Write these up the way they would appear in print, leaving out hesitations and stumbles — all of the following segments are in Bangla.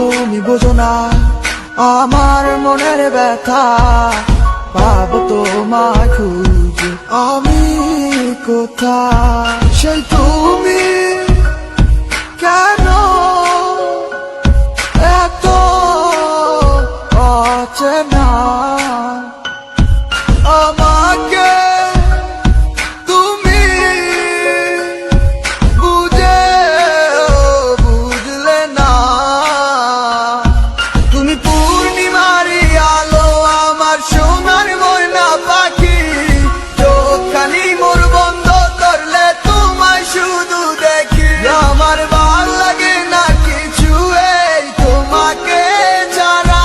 তুমি বোঝো না আমার মনের ব্যথা, পাবো তোমায় খুঁজে আমি কোথায়। সেই তুমি কেন এত অচেনা, আমাকে তুমি বুঝলে না। তুমি পূর্ণিমারি আলো আমার সোনার ময়না পাখি, চোখখানি মোর বন্ধ করলে তোমায় শুধু দেখি। আমার ভাল লাগে না কিছু এই তোমাকে ছাড়া,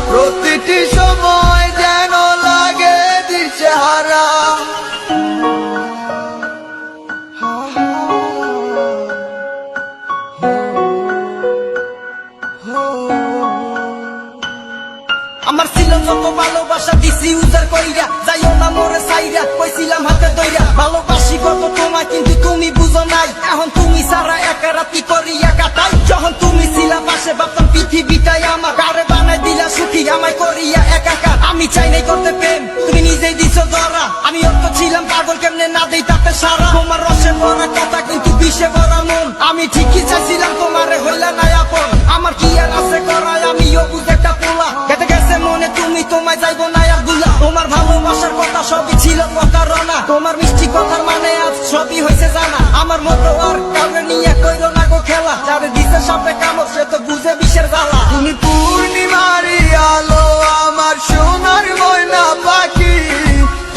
প্রতিটি সময় যেন লাগে দিশেহারা। আমার ছিল যত ভালোবাসা দিছি উজার কইরা, যাইও না মোরে সাইরা কইছিলাম হাতে ধইরা। ভালোবাসি কত তোমায় কিন্তু তুমি বুঝো নাই, এখন তুমি সারা একা রাতি করিয়া কাটাই। যখন তুমি ছিলা পাশে ভাবতাম পৃথিবীটাই আমার, কারে বানাই দিলা সুখী আমায় করিয়া একাকার। আমি চাই নাই করতে প্রেম, তুমি নিজেই দিছো ধরা। আমি অত ছিলাম পাগল, কেমনে না দেই তাতে সারা। তোমার রসে ভরা কথা কিন্তু বিষে ভরা মন, আমি ঠিকই চাইছিলাম তোমারে হইলা না আপন। আমার কি আর আছে করায়, আমিও বুঝে একটা পোলা। গেতে গেছে মনে তুমি, তোমায় যাইবো না আর দুলা। তোমার ভালোবাসার কথা সবই ছিল প্রতারণা, তোমার মিষ্টি কথার মানে আজ সবই হয়েছে জানা। আমার মতো আর কাউরে নিয়ে কইরো না গো খেলা, যারে দিছে সাপে কামড় সে তো বুঝে বিষের জ্বালা। তুমি পূর্ণিমারি আলো আমার সোনার ময়না পাখি,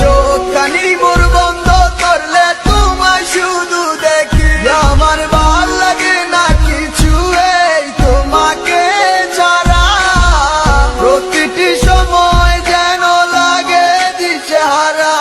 চোখখানি মোর বন্ধ করলে তোমায় শুধু দেখি। আমার ভাল লাগে না কিছু এই তোমাকে ছাড়া, প্রতিটি সময় যেন লাগে দিশেহারা।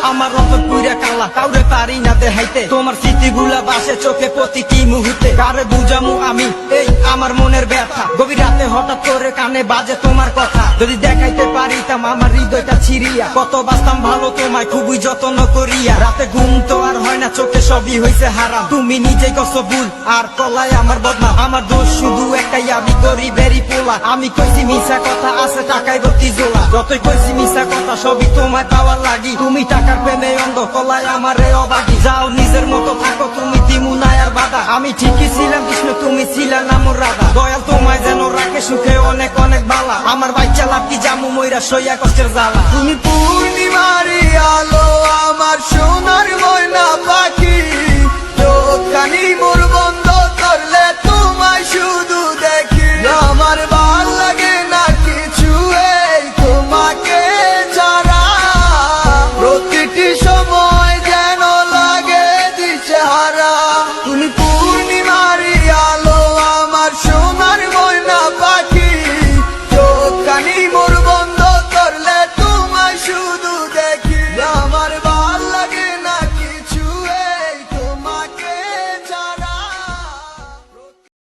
আমার রতন পুইরা কালা, কাউরে পারি না দেখাইতে তোমার স্মৃতিগুলা বাসে চোখে প্রতিটি মুহূর্তে। কারে বুঝামু আমি এই আমার মনের ব্যথা, গভীর রাতে হঠাৎ করে কানে বাজে তোমার কথা। যদি দেখাইতে পারিতাম আমার হৃদয়টা ছিড়িয়া, কত বাঁচতাম ভালো তোমায় খুবই যত্ন করিয়া। রাতে ঘুম তো আর হয় না, চোখে সবই হইছে হারাম। তুমি নিজেই কষ্ট ভুল আর কলাই আমার বদনাম। আমার দোষ শুধু একটাই, আমি গরিবেরই পোলা। আমি কইছি মিশা কথা আছে টাকায় ভর্তি জোলা, যতই কইছি মিশা কথা সবই তোমায় পাওয়ার লাগি। তুমি টাকার প্রেমে অন্ধ, কলাই আমারে অবাগি। যাও নিজের মতো থাকো তুমি, দিমু না আর বাধা। আমি ঠিকই ছিলাম কৃষ্ণ, তুমি ছিলা না মোর রাধা। দয়াল তোমায় যেন রাখে সুখে অনেক অনেক বালা, আমার বাচ্চা লাভ কি জামু মইরা সইয়া কষ্টের জ্বালা। তুমি পূর্ণিমারি আলো